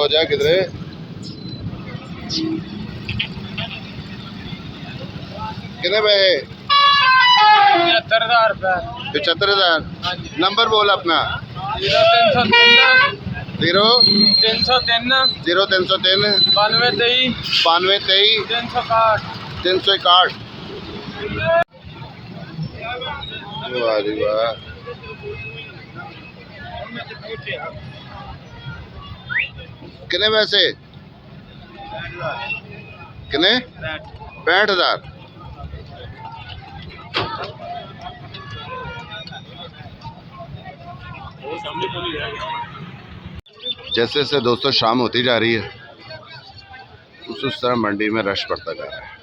हो जाए किधरे। कितने पैसे? 75,000 रुपये। 75,000। नंबर बोल अपना। 0303 0303 92 92 361 361। वाह जी वाह। कितने पैसे? कितने? 65,000। जैसे जैसे दोस्तों शाम होती जा रही है उस तरह मंडी में रश पड़ता जा रहा है।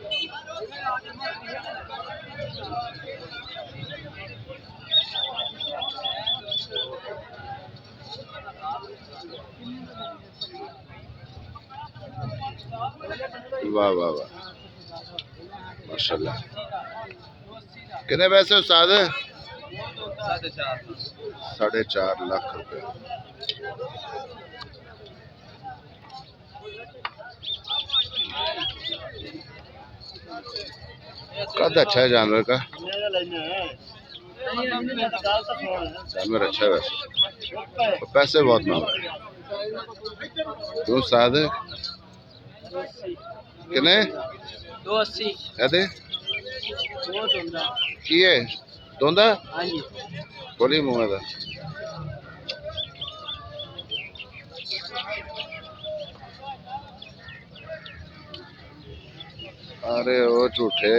वाह वाह वाह माशाल्लाह। कितने पैसे उस्ताद? 4.5 लाख रुपए। कद अच्छा है जानवर का। जानवर अच्छा है वैसे, पैसे बहुत मांग रहे हैं। क्यों उस्ताद? कितने? 280 कहते की है दोंदा बोली मुँह था। अरे वो झूठे।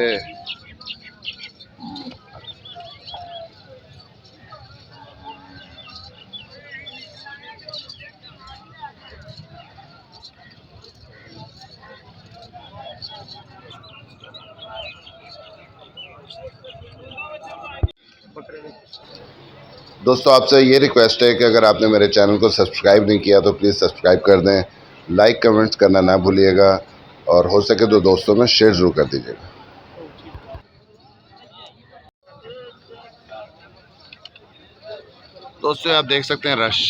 दोस्तों आपसे ये रिक्वेस्ट है कि अगर आपने मेरे चैनल को सब्सक्राइब नहीं किया तो प्लीज़ सब्सक्राइब कर दें, लाइक कमेंट्स करना ना भूलिएगा और हो सके तो दोस्तों में शेयर ज़रूर कर दीजिएगा। दोस्तों आप देख सकते हैं रश,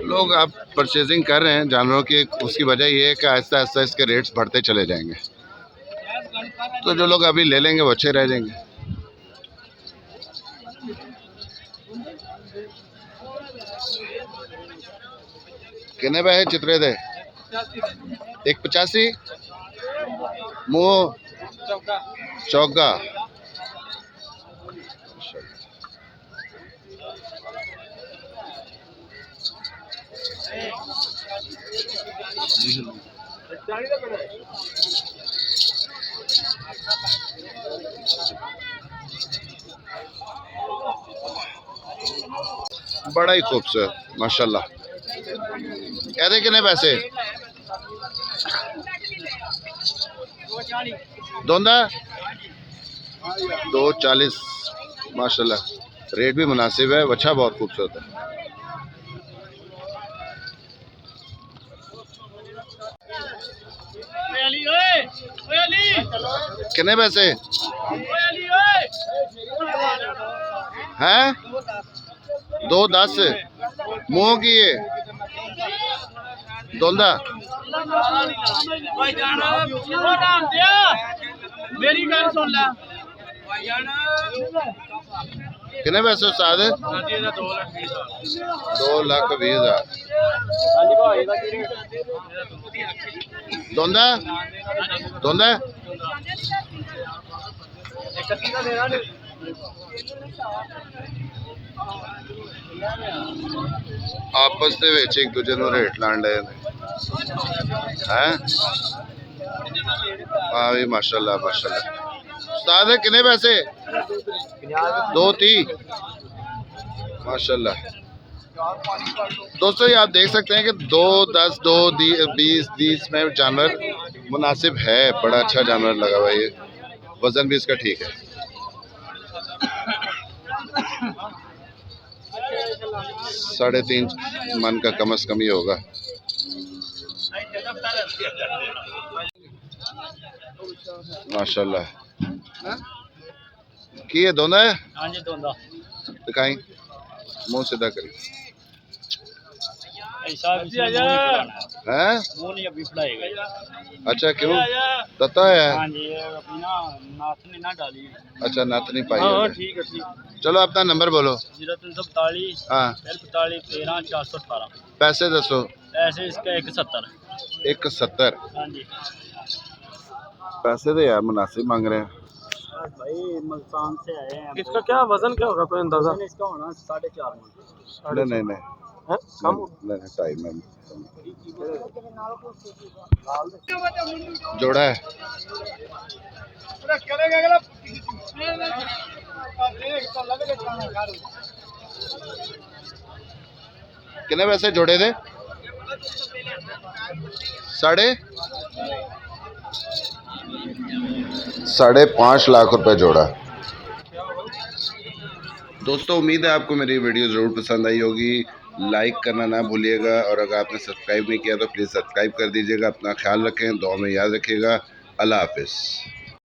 लोग आप परचेजिंग कर रहे हैं जानवरों की। उसकी वजह ये है कि आहिस्ता आहिस्ता इसके रेट्स बढ़ते चले जाएंगे, तो जो लोग अभी ले लेंगे वो अच्छे रह जाएंगे। कितने पैसे चितरे थे? 185 मुँह चौका। बड़ा ही खूबसूरत माशाल्लाह। कहते कितने पैसे? दोंदा 240 माशाल्लाह। रेट भी मुनासिब है, बच्चा बहुत खूबसूरत है। कितने पैसे हैं? 210 मुँह की ये दोंदा। मेरी गल सुन ले। कितने पैसे उस्ताद? 2,20,000। दोंदा दोंदा आपस ਦੇ ਵਿੱਚ ਇੱਕ ਦੂਜੇ ਨੂੰ ਰੇਟ ਲਾਣ ਲਏ ਨੇ ਹੈ। हाँ भी माशाल्लाह माशाल्लाह। उस्ताद कितने पैसे? 230 माशाल्लाह। दोस्तों ये आप देख सकते हैं कि 2, 10, 2, 20, 30 में जानवर मुनासिब है। बड़ा अच्छा जानवर लगा हुआ है ये, वजन भी इसका ठीक है। साढ़े 3 मन का कम से कम ही होगा। माशाल्लाह। की है दोंदा है? हाँ जी दोंदा। दिखाई, मुंह सीधा करी। ऐसा हैं? मुंह नहीं अभी पढ़ाएगा। अच्छा क्यों तता है? हाँ जी, ये अभी ना नाथ ने ना डाली। अच्छा नत नहीं पाई हाँ है। ठीक है ठीक। चलो अपना नंबर बोलो। 0342 हाँ 45 13 418। पैसे दसो। ऐसे इसका 170। 170। हाँ जी पैसे तो यार मुनासिब मांग रहे हैं। भाई मुल्तान से आए हैं। इसका क्या वजन क्या होगा कोई अंदाजा? इसका होना 4.5 मन। नहीं नहीं नहीं कम नहीं टाइम है। जोड़ा है। कितने पैसे जोड़े थे? 5.5 लाख रुपए जोड़ा। दोस्तों उम्मीद है आपको मेरी वीडियो ज़रूर पसंद आई होगी। लाइक करना ना भूलिएगा और अगर आपने सब्सक्राइब नहीं किया तो प्लीज़ सब्सक्राइब कर दीजिएगा। अपना ख्याल रखें, दुआ में याद रखिएगा। अल्लाह हाफिज़।